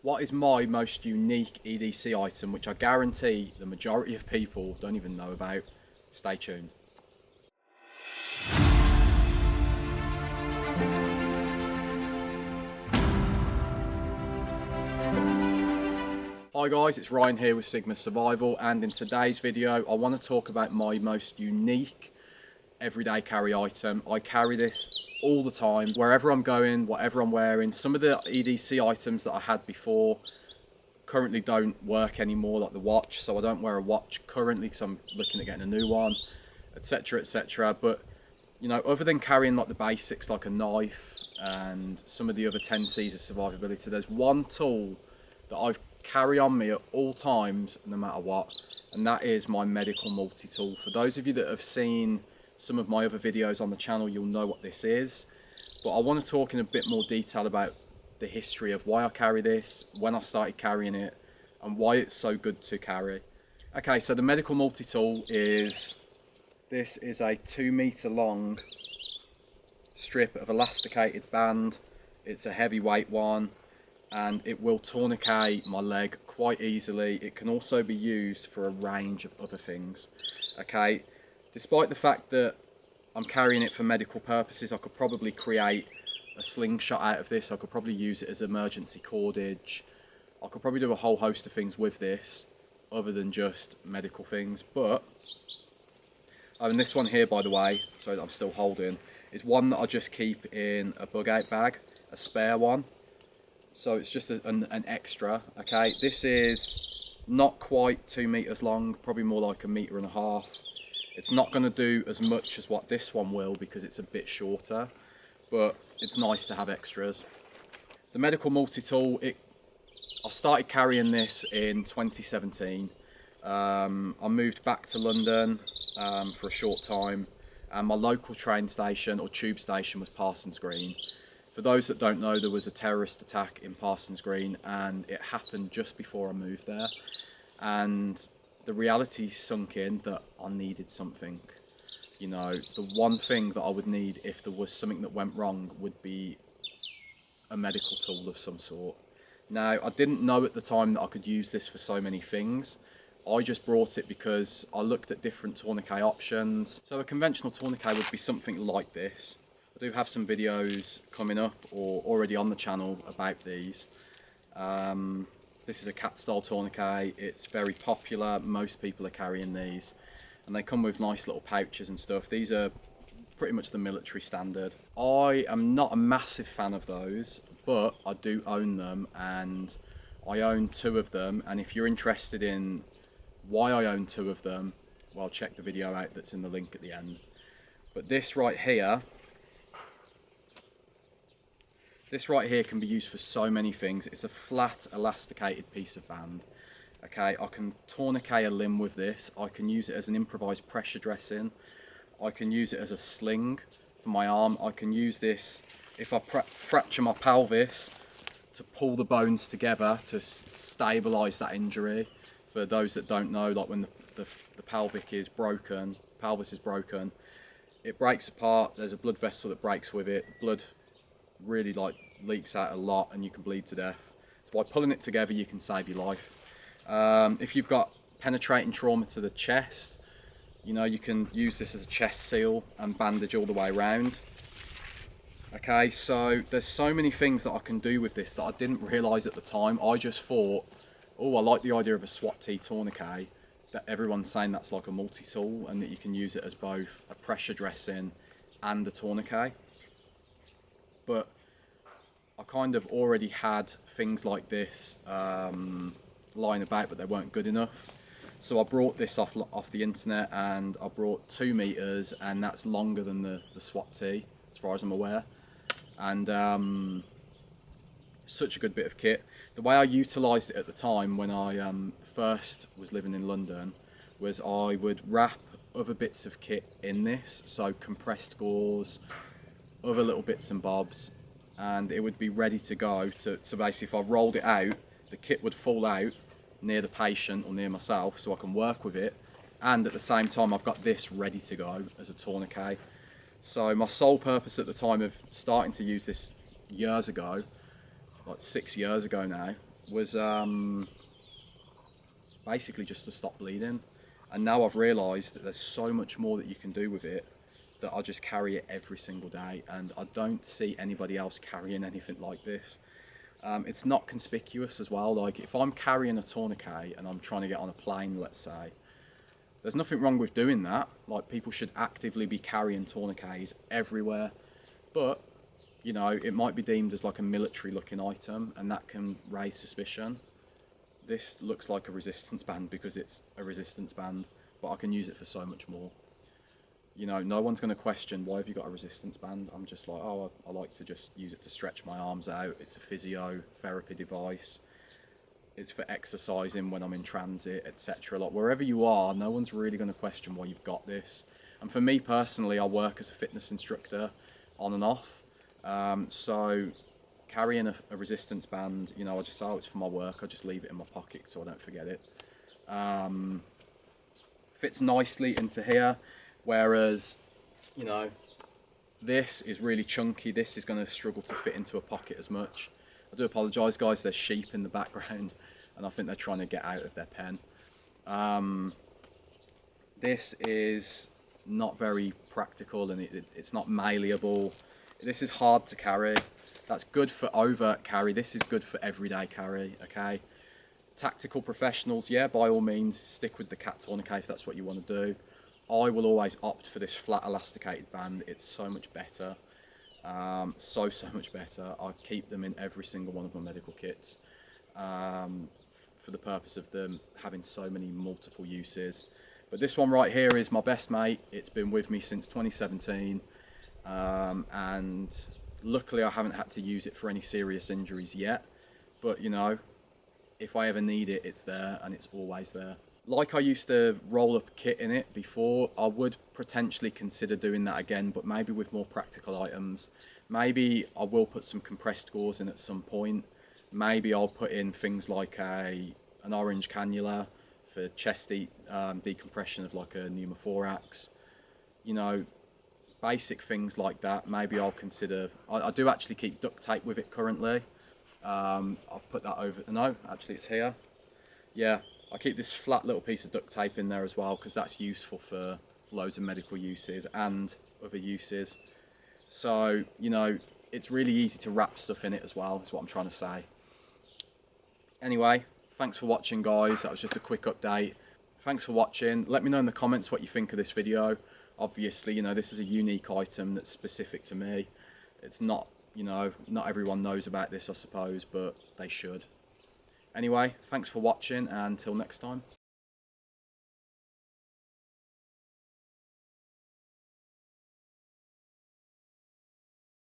What is my most unique EDC item, which I guarantee the majority of people don't even know about? Stay tuned. Hi guys, it's Ryan here with Sigma Survival, and in today's video I want to talk about my most unique everyday carry item. I carry this all the time, wherever I'm going, whatever I'm wearing. Some of the EDC items that I had before currently don't work anymore, like the watch, so I don't wear a watch currently because I'm looking at getting a new one, etc, etc. But you know, other than carrying like the basics like a knife and some of the other 10 C's of survivability, there's one tool that I carry on me at all times no matter what, and that is my medical multi-tool. For those of you that have seen some of my other videos on the channel, you'll know what this is, but I want to talk in a bit more detail about the history of why I carry this, when I started carrying it, and why it's so good to carry. Okay, so the medical multi-tool is, this is a 2 meter long strip of elasticated band. It's a heavyweight one, and it will tourniquet my leg quite easily. It can also be used for a range of other things. Okay, despite the fact that I'm carrying it for medical purposes, I could probably create a slingshot out of this. I could probably use it as emergency cordage. I could probably do a whole host of things with this other than just medical things. But and this one here, by the way, so that I'm still holding, is one that I just keep in a bug out bag, a spare one. So it's just an extra. Okay, this is not quite 2 meters long, probably more like 1.5 meters. It's not going to do as much as what this one will because it's a bit shorter, but it's nice to have extras. The medical multi-tool, I started carrying this in 2017. I moved back to London for a short time, and my local train station or tube station was Parsons Green. For those that don't know, there was a terrorist attack in Parsons Green, and it happened just before I moved there, and the reality sunk in that I needed something. You know, the one thing that I would need if there was something that went wrong would be a medical tool of some sort. Now, I didn't know at the time that I could use this for so many things. I just brought it because I looked at different tourniquet options. So a conventional tourniquet would be something like this. I do have some videos coming up or already on the channel about these. This is a cat style tourniquet. It's very popular. Most people are carrying these, and they come with nice little pouches and stuff. These are pretty much the military standard. I am not a massive fan of those, but I do own them, and I own 2 of them. And if you're interested in why I own 2 of them, well, check the video out that's in the link at the end. But this right here can be used for so many things. It's a flat elasticated piece of band. Okay, I can tourniquet a limb with this. I can use it as an improvised pressure dressing. I can use it as a sling for my arm. I can use this if I fracture my pelvis to pull the bones together to stabilise that injury. For those that don't know, like when the pelvis is broken, it breaks apart. There's a blood vessel that breaks with it. The blood really leaks out a lot, and you can bleed to death. So by pulling it together, you can save your life. If you've got penetrating trauma to the chest, you know, you can use this as a chest seal and bandage all the way around. Okay, so there's so many things that I can do with this that I didn't realise at the time. I just thought, oh, I like the idea of a SWAT T tourniquet, that everyone's saying that's like a multi-tool and that you can use it as both a pressure dressing and a tourniquet. But I kind of already had things like this lying about, but they weren't good enough. So I brought this off the internet, and I brought 2 meters, and that's longer than the SWAT T, as far as I'm aware. And such a good bit of kit. The way I utilised it at the time when I first was living in London was I would wrap other bits of kit in this, so compressed gauze, other little bits and bobs, and it would be ready to go. So basically, if I rolled it out, the kit would fall out near the patient or near myself, so I can work with it, and at the same time I've got this ready to go as a tourniquet. So my sole purpose at the time of starting to use this years ago, like 6 years ago now, was basically just to stop bleeding. And now I've realised that there's so much more that you can do with it, that I just carry it every single day, and I don't see anybody else carrying anything like this. It's not conspicuous as well. Like if I'm carrying a tourniquet and I'm trying to get on a plane, let's say, there's nothing wrong with doing that. Like people should actively be carrying tourniquets everywhere, but you know, it might be deemed as like a military looking item, and that can raise suspicion. This looks like a resistance band because it's a resistance band, but I can use it for so much more. You know, no one's going to question, why have you got a resistance band? I'm just like, oh, I like to just use it to stretch my arms out. It's a physiotherapy device. It's for exercising when I'm in transit, etc. Like wherever you are, no one's really going to question why you've got this. And for me personally, I work as a fitness instructor on and off. So carrying a resistance band, you know, I just, oh, it's for my work. I just leave it in my pocket so I don't forget it. Fits nicely into here, whereas, you know, this is really chunky. This is going to struggle to fit into a pocket as much. I do apologise, guys. There's sheep in the background, and I think they're trying to get out of their pen. This is not very practical, and it's not malleable. This is hard to carry. That's good for overt carry. This is good for everyday carry, okay? Tactical professionals, yeah, by all means, stick with the cat tourniquet if that's what you want to do. I will always opt for this flat elasticated band. It's so much better. So much better. I keep them in every single one of my medical kits for the purpose of them having so many multiple uses. But this one right here is my best mate. It's been with me since 2017, and luckily I haven't had to use it for any serious injuries yet, but you know, if I ever need it, it's there, and it's always there. Like I used to roll up a kit in it before, I would potentially consider doing that again, but maybe with more practical items. Maybe I will put some compressed gauze in at some point. Maybe I'll put in things like an orange cannula for chest decompression of like a pneumothorax. You know, basic things like that. Maybe I'll consider. I do actually keep duct tape with it currently. I'll put that over. No, actually it's here. Yeah, I keep this flat little piece of duct tape in there as well, because that's useful for loads of medical uses and other uses. So, you know, it's really easy to wrap stuff in it as well, is what I'm trying to say. Anyway, thanks for watching, guys. That was just a quick update. Thanks for watching. Let me know in the comments what you think of this video. Obviously, you know, this is a unique item that's specific to me. It's not, you know, not everyone knows about this, I suppose, but they should. Anyway, thanks for watching, and until next time.